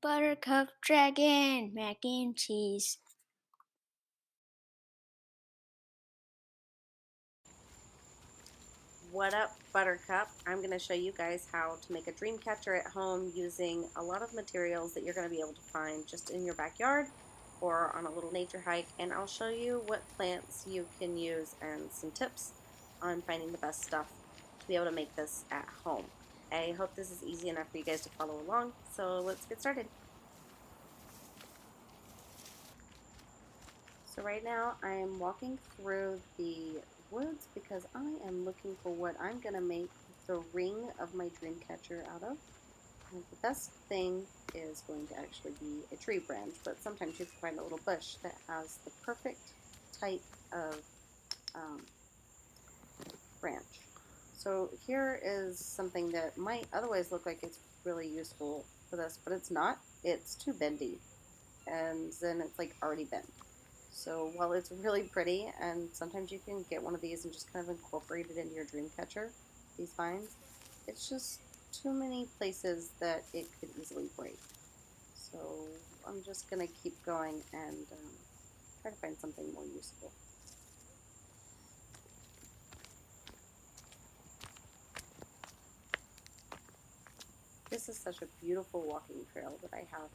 Buttercup Dragon Mac and Cheese. What up, Buttercup? I'm going to show you guys how to make a dream catcher at home using a lot of materials that you're going to be able to find just in your backyard or on a little nature hike, and I'll show you what plants you can use and some tips on finding the best stuff to be able to make this at home. I hope this is easy enough for you guys to follow along, so let's get started. So right now I'm walking through the woods because I am looking for what I'm going to make the ring of my dream catcher out of. And the best thing is going to actually be a tree branch, but sometimes you can find a little bush that has the perfect type of um, branch. So here is something that might otherwise look like it's really useful for this, but it's not. It's too bendy, and then it's like already bent. So while it's really pretty, and sometimes you can get one of these and just kind of incorporate it into your dream catcher, these vines, it's just too many places that it could easily break. So I'm just going to keep going and try to find something more useful. This is such a beautiful walking trail that I have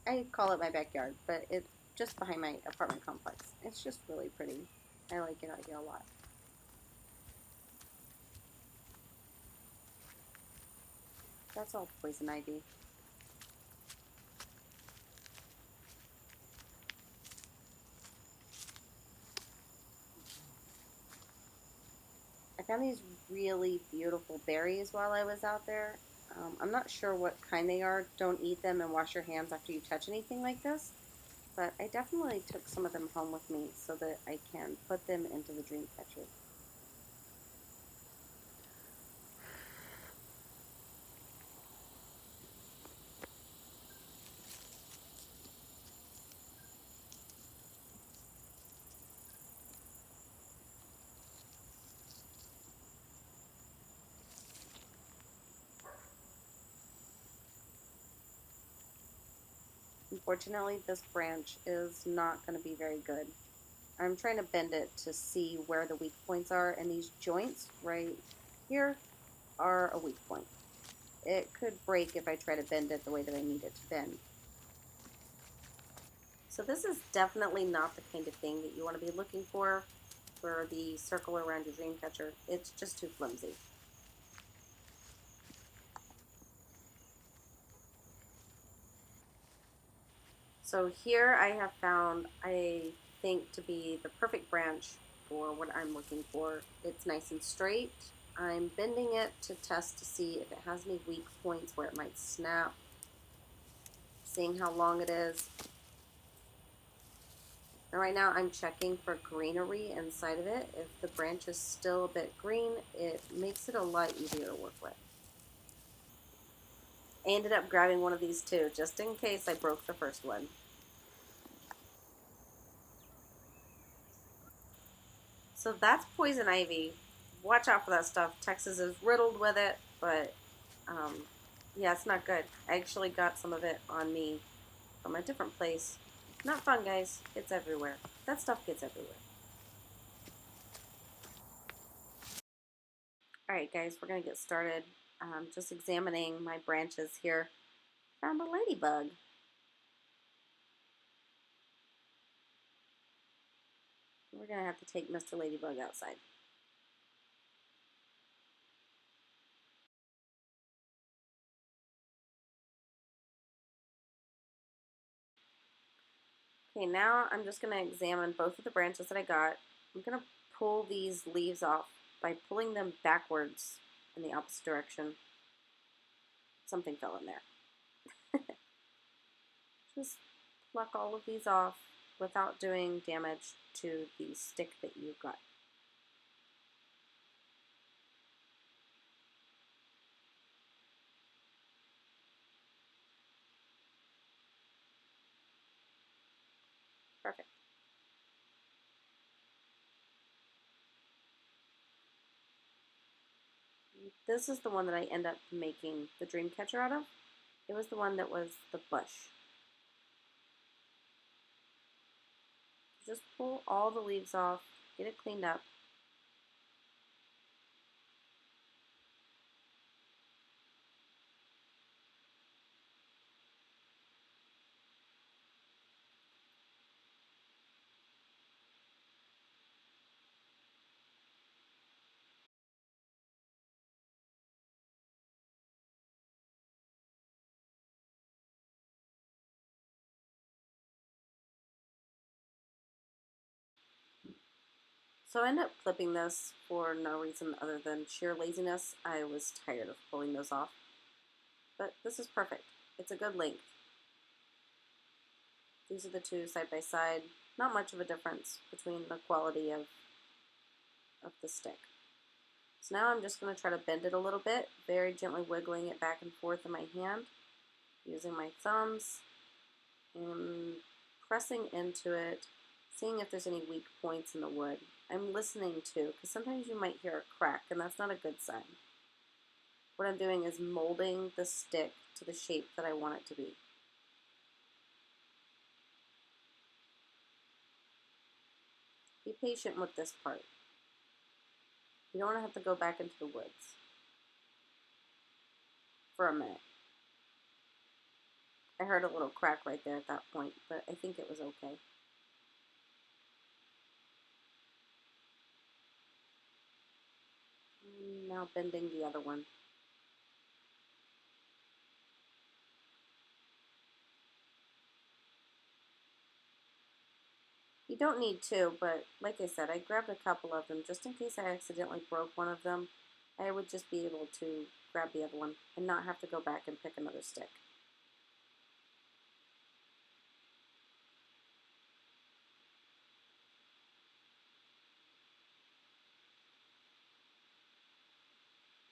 I call it my backyard, but it's just behind my apartment complex. It's just really pretty. I like it out here a lot. That's all poison ivy. I found these really beautiful berries while I was out there. I'm not sure what kind they are. Don't eat them and wash your hands after you touch anything like this. But I definitely took some of them home with me so that I can put them into the dream catcher. Unfortunately, this branch is not going to be very good. I'm trying to bend it to see where the weak points are, and these joints right here are a weak point. It could break if I try to bend it the way that I need it to bend. So this is definitely not the kind of thing that you want to be looking for the circle around your dream catcher. It's just too flimsy. So here I have found, I think, to be the perfect branch for what I'm looking for. It's nice and straight. I'm bending it to test to see if it has any weak points where it might snap, seeing how long it is. And right now I'm checking for greenery inside of it. If the branch is still a bit green, it makes it a lot easier to work with. I ended up grabbing one of these too, just in case I broke the first one. So that's poison ivy. Watch out for that stuff. Texas is riddled with it, but yeah, it's not good. I actually got some of it on me from a different place. Not fun, guys. It's everywhere. That stuff gets everywhere. Alright, guys, we're going to get started. Just examining my branches here. Found a ladybug. We're going to have to take Mr. Ladybug outside. Okay, now I'm just going to examine both of the branches that I got. I'm going to pull these leaves off by pulling them backwards in the opposite direction. Something fell in there. Just pluck all of these off without doing damage to the stick that you got. Perfect. This is the one that I end up making the dream catcher out of. It was the one that was the bush. Just pull all the leaves off, get it cleaned up. So I ended up clipping this for no reason other than sheer laziness. I was tired of pulling those off. But this is perfect. It's a good length. These are the two side by side. Not much of a difference between the quality of the stick. So now I'm just going to try to bend it a little bit, very gently wiggling it back and forth in my hand, using my thumbs and pressing into it, seeing if there's any weak points in the wood. I'm listening too, because sometimes you might hear a crack, and that's not a good sign. What I'm doing is molding the stick to the shape that I want it to be. Be patient with this part. You don't want to have to go back into the woods for a minute. I heard a little crack right there at that point, but I think it was okay. Now bending the other one. You don't need two, but like I said, I grabbed a couple of them just in case I accidentally broke one of them. I would just be able to grab the other one and not have to go back and pick another stick.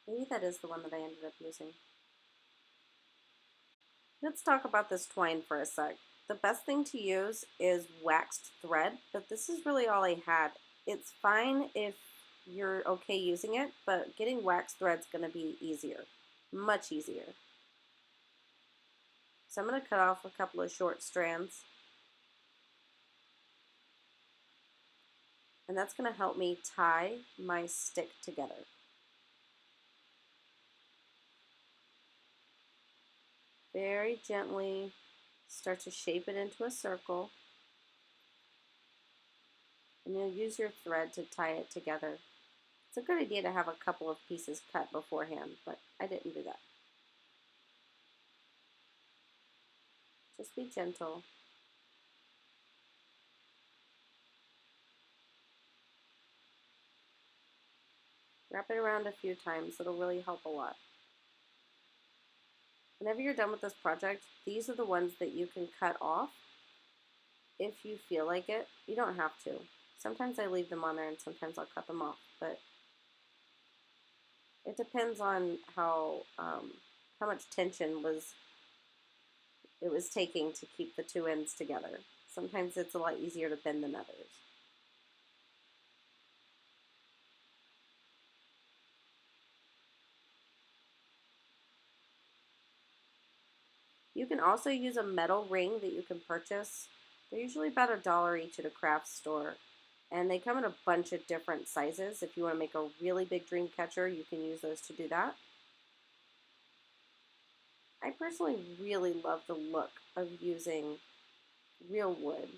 Maybe that is the one that I ended up using. Let's talk about this twine for a sec. The best thing to use is waxed thread, but this is really all I had. It's fine if you're okay using it, but getting waxed thread's going to be easier, much easier. So I'm going to cut off a couple of short strands, and that's going to help me tie my stick together. Very gently start to shape it into a circle, and you'll use your thread to tie it together. It's a good idea to have a couple of pieces cut beforehand, but I didn't do that. Just be gentle. Wrap it around a few times. It'll really help a lot. Whenever you're done with this project, these are the ones that you can cut off if you feel like it. You don't have to. Sometimes I leave them on there and sometimes I'll cut them off, but it depends on how much tension it was taking to keep the two ends together. Sometimes it's a lot easier to bend than others. You can also use a metal ring that you can purchase. They're usually about $1 each at a craft store. And they come in a bunch of different sizes. If you want to make a really big dream catcher, you can use those to do that. I personally really love the look of using real wood,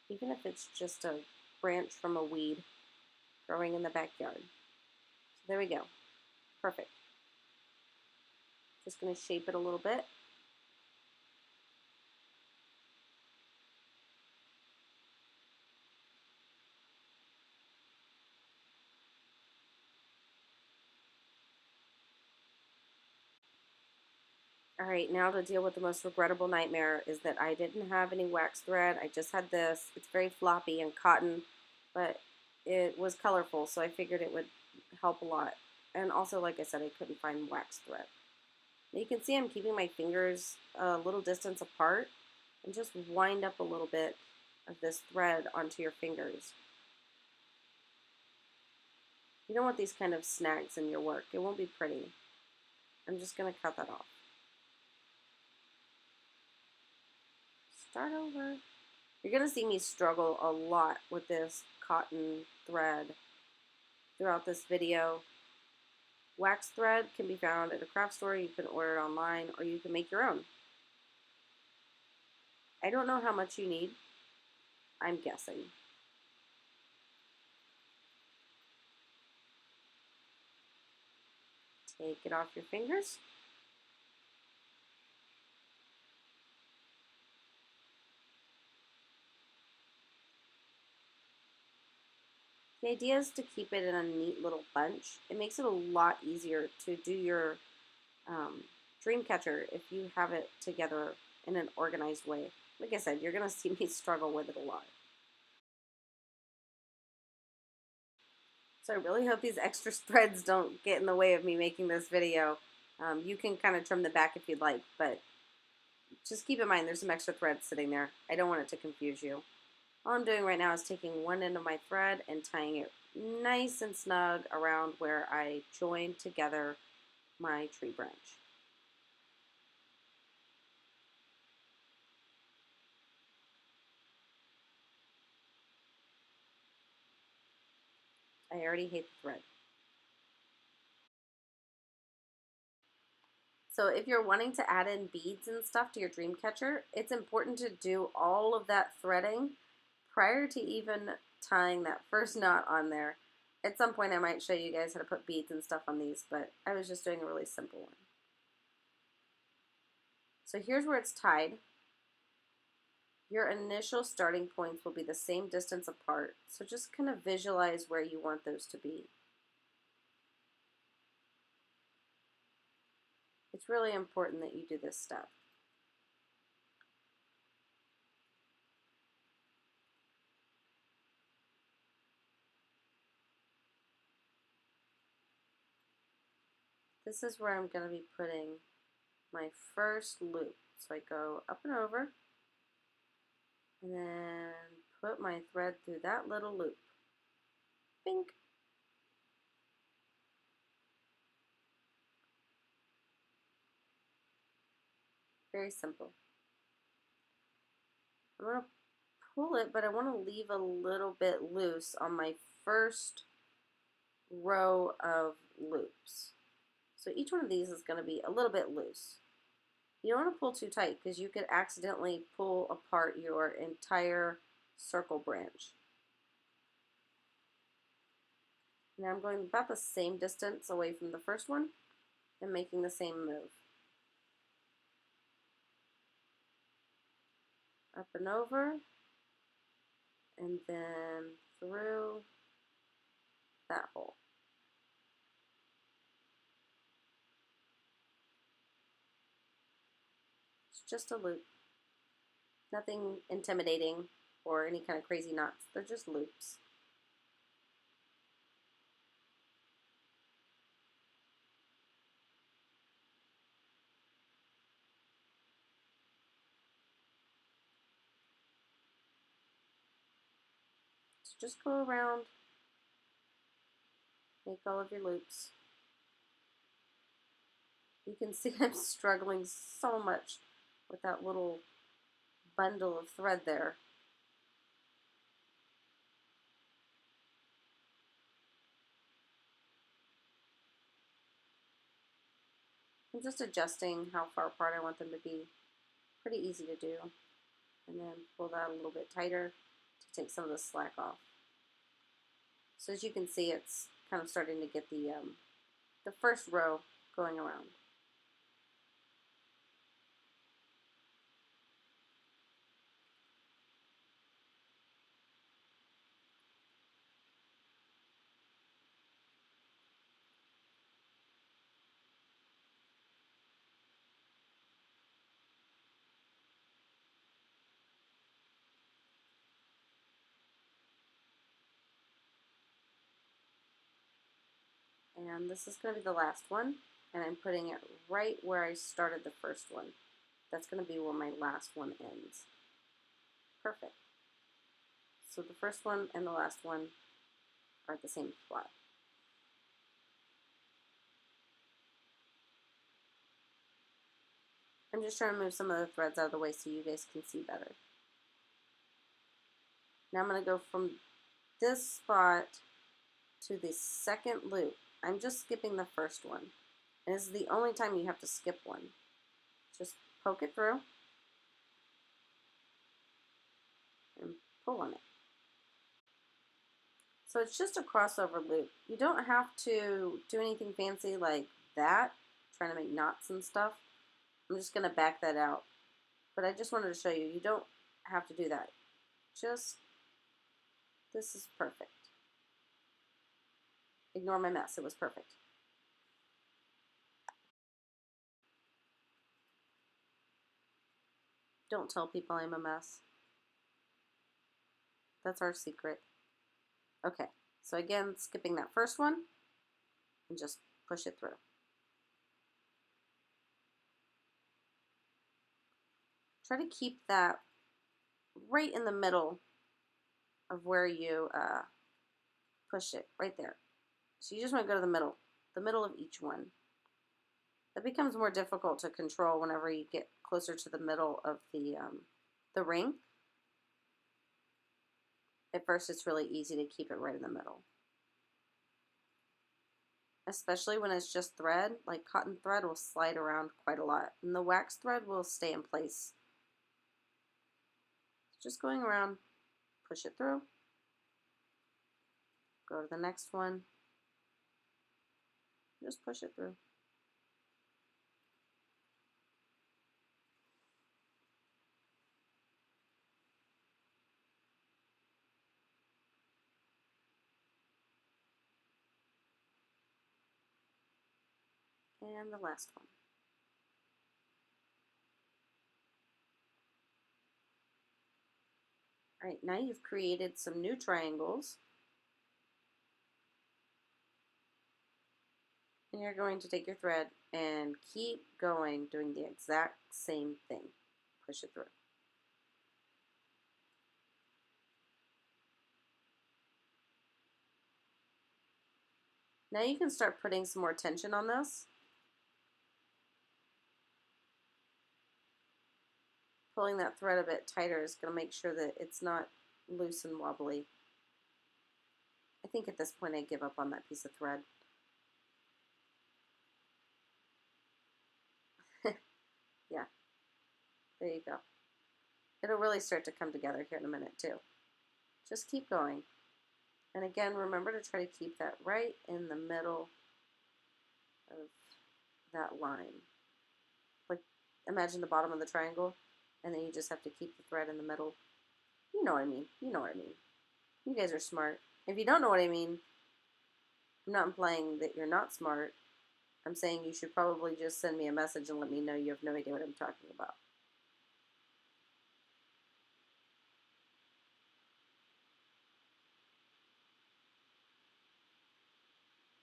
even if it's just a branch from a weed growing in the backyard. So there we go. Perfect. Just going to shape it a little bit. All right, now to deal with the most regrettable nightmare is that I didn't have any wax thread. I just had this. It's very floppy and cotton, but it was colorful, so I figured it would help a lot. And also, like I said, I couldn't find wax thread. Now you can see I'm keeping my fingers a little distance apart and just wind up a little bit of this thread onto your fingers. You don't want these kind of snags in your work. It won't be pretty. I'm just going to cut that off. Start over. You're going to see me struggle a lot with this cotton thread throughout this video. Wax thread can be found at a craft store. You can order it online, or you can make your own. I don't know how much you need. I'm guessing. Take it off your fingers. The idea is to keep it in a neat little bunch. It makes it a lot easier to do your dream catcher if you have it together in an organized way. Like I said, you're going to see me struggle with it a lot. So I really hope these extra threads don't get in the way of me making this video. You can kind of trim the back if you'd like, but just keep in mind there's some extra threads sitting there. I don't want it to confuse you. All I'm doing right now is taking one end of my thread and tying it nice and snug around where I joined together my tree branch. I already hate the thread. So if you're wanting to add in beads and stuff to your dream catcher, it's important to do all of that threading prior to even tying that first knot on there. At some point I might show you guys how to put beads and stuff on these, but I was just doing a really simple one. So here's where it's tied. Your initial starting points will be the same distance apart, so just kind of visualize where you want those to be. It's really important that you do this step. This is where I'm going to be putting my first loop. So I go up and over, and then put my thread through that little loop. Bink. Very simple. I'm going to pull it, but I want to leave a little bit loose on my first row of loops. So each one of these is going to be a little bit loose. You don't want to pull too tight because you could accidentally pull apart your entire circle branch. Now I'm going about the same distance away from the first one and making the same move. Up and over, and then through that hole. It's just a loop. Nothing intimidating or any kind of crazy knots. They're just loops. So just go around, make all of your loops. You can see I'm struggling so much with that little bundle of thread there. I'm just adjusting how far apart I want them to be. Pretty easy to do. And then pull that a little bit tighter to take some of the slack off. So as you can see, it's kind of starting to get the first row going around. And this is going to be the last one, and I'm putting it right where I started the first one. That's going to be where my last one ends. Perfect. So the first one and the last one are at the same spot. I'm just trying to move some of the threads out of the way so you guys can see better. Now I'm going to go from this spot to the second loop. I'm just skipping the first one. And this is the only time you have to skip one. Just poke it through and pull on it. So it's just a crossover loop. You don't have to do anything fancy like that, trying to make knots and stuff. I'm just going to back that out. But I just wanted to show you, you don't have to do that. Just, this is perfect. Ignore my mess, it was perfect. Don't tell people I'm a mess. That's our secret. Okay, so again, skipping that first one and just push it through. Try to keep that right in the middle of where you push it, right there. So you just want to go to the middle of each one. That becomes more difficult to control whenever you get closer to the middle of the ring. At first, it's really easy to keep it right in the middle. Especially when it's just thread, like cotton thread will slide around quite a lot, and the wax thread will stay in place. Just going around, push it through, go to the next one, just push it through. And the last one. All right, now you've created some new triangles. And you're going to take your thread and keep going, doing the exact same thing. Push it through. Now you can start putting some more tension on this. Pulling that thread a bit tighter is going to make sure that it's not loose and wobbly. I think at this point I give up on that piece of thread. Yeah, there you go. It'll really start to come together here in a minute too. Just keep going. And again, remember to try to keep that right in the middle of that line. Like, imagine the bottom of the triangle, and then you just have to keep the thread in the middle. You know what I mean. You know what I mean. You guys are smart. If you don't know what I mean, I'm not implying that you're not smart. I'm saying you should probably just send me a message and let me know you have no idea what I'm talking about.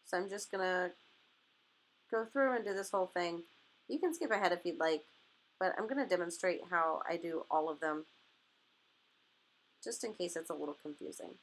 So I'm just going to go through and do this whole thing. You can skip ahead if you'd like, but I'm going to demonstrate how I do all of them, just in case it's a little confusing.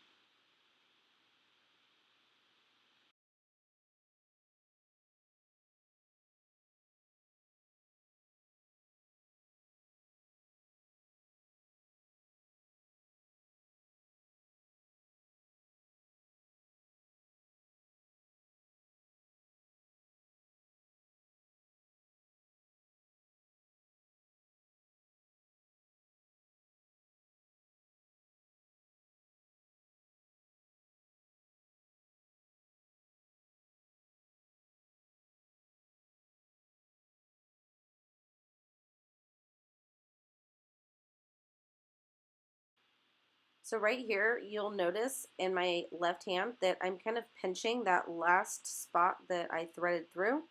So right here, you'll notice in my left hand that I'm kind of pinching that last spot that I threaded through.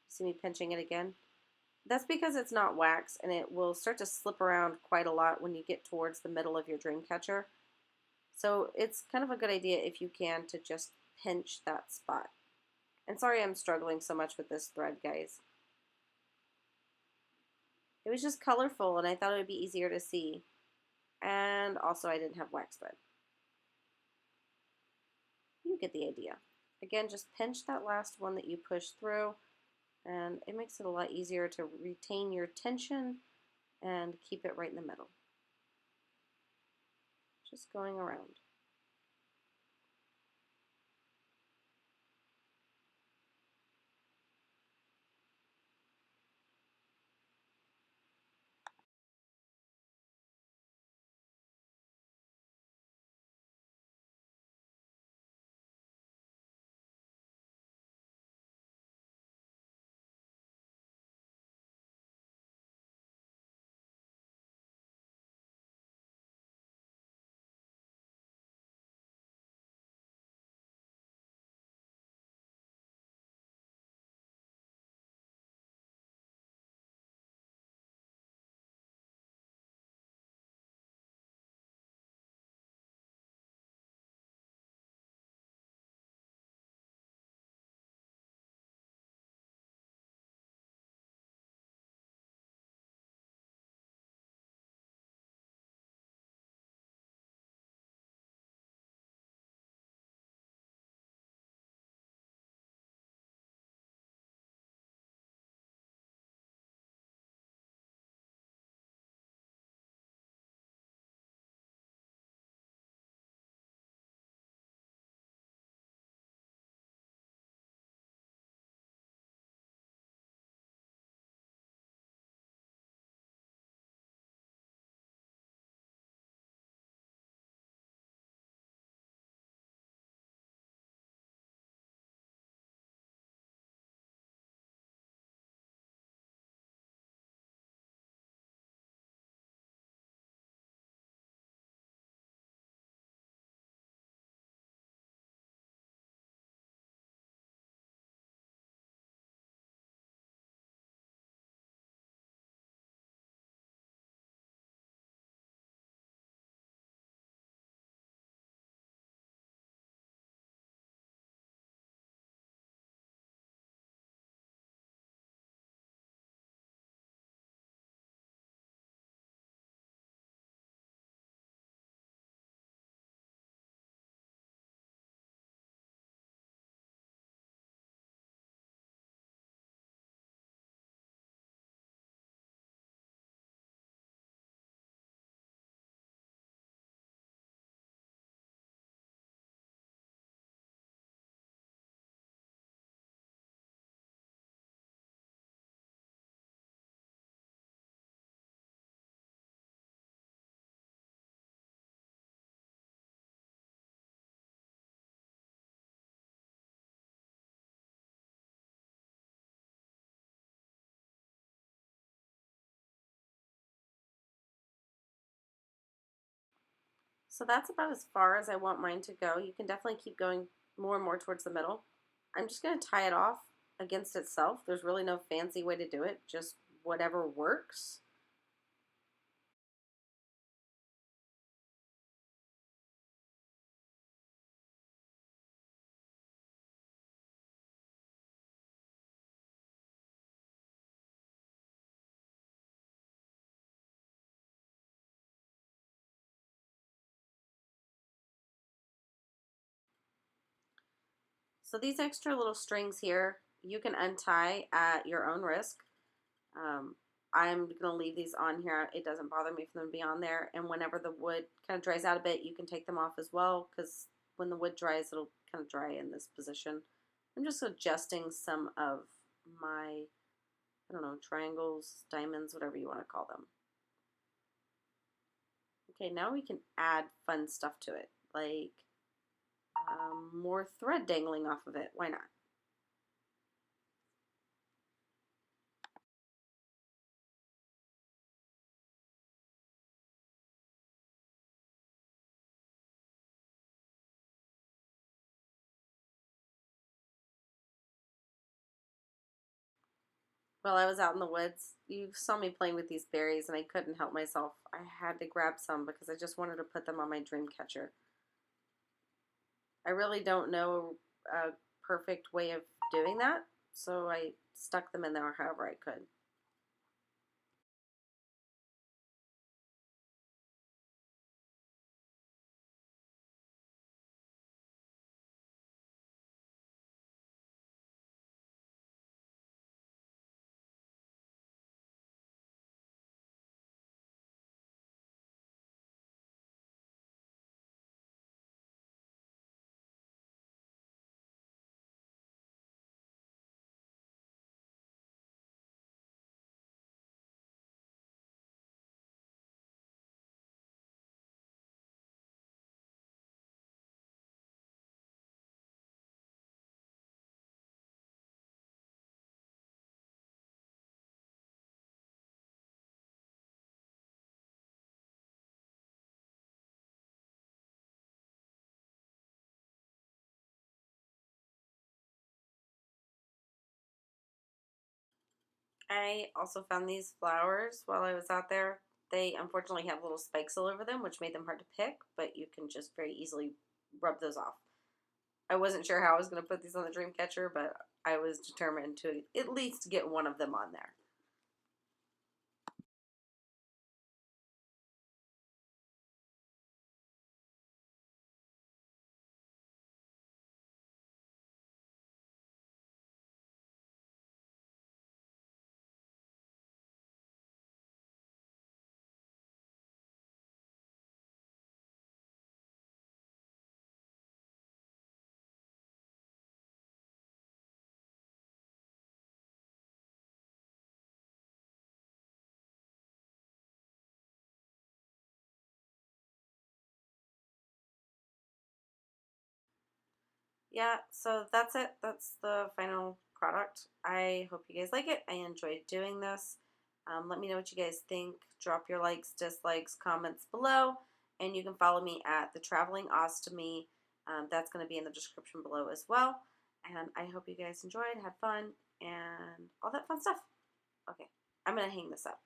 See me pinching it again? That's because it's not wax, and it will start to slip around quite a lot when you get towards the middle of your dream catcher. So it's kind of a good idea if you can to just pinch that spot. And sorry I'm struggling so much with this thread, guys. It was just colorful, and I thought it would be easier to see. And also I didn't have wax thread. You get the idea. Again, just pinch that last one that you pushed through, And it makes it a lot easier to retain your tension and keep it right in the middle. Just going around. So that's about as far as I want mine to go. You can definitely keep going more and more towards the middle. I'm just going to tie it off against itself. There's really no fancy way to do it, just whatever works. So these extra little strings here, you can untie at your own risk. Um, I'm going to leave these on here. It doesn't bother me for them to be on there. And whenever the wood kind of dries out a bit, you can take them off as well, because when the wood dries, it'll kind of dry in this position. I'm just adjusting some of my, I don't know, triangles, diamonds, whatever you want to call them. Okay, now we can add fun stuff to it, like more thread dangling off of it. Why not? While I was out in the woods, you saw me playing with these berries and I couldn't help myself. I had to grab some because I just wanted to put them on my dream catcher. I really don't know a perfect way of doing that, so I stuck them in there however I could. I also found these flowers while I was out there. They unfortunately have little spikes all over them, which made them hard to pick, but you can just very easily rub those off. I wasn't sure how I was going to put these on the dream catcher, but I was determined to at least get one of them on there. Yeah, so that's it. That's the final product. I hope you guys like it. I enjoyed doing this. Let me know what you guys think. Drop your likes, dislikes, comments below. And you can follow me at The Traveling Ostomy. That's going to be in the description below as well. And I hope you guys enjoyed, had fun, and all that fun stuff. Okay, I'm going to hang this up.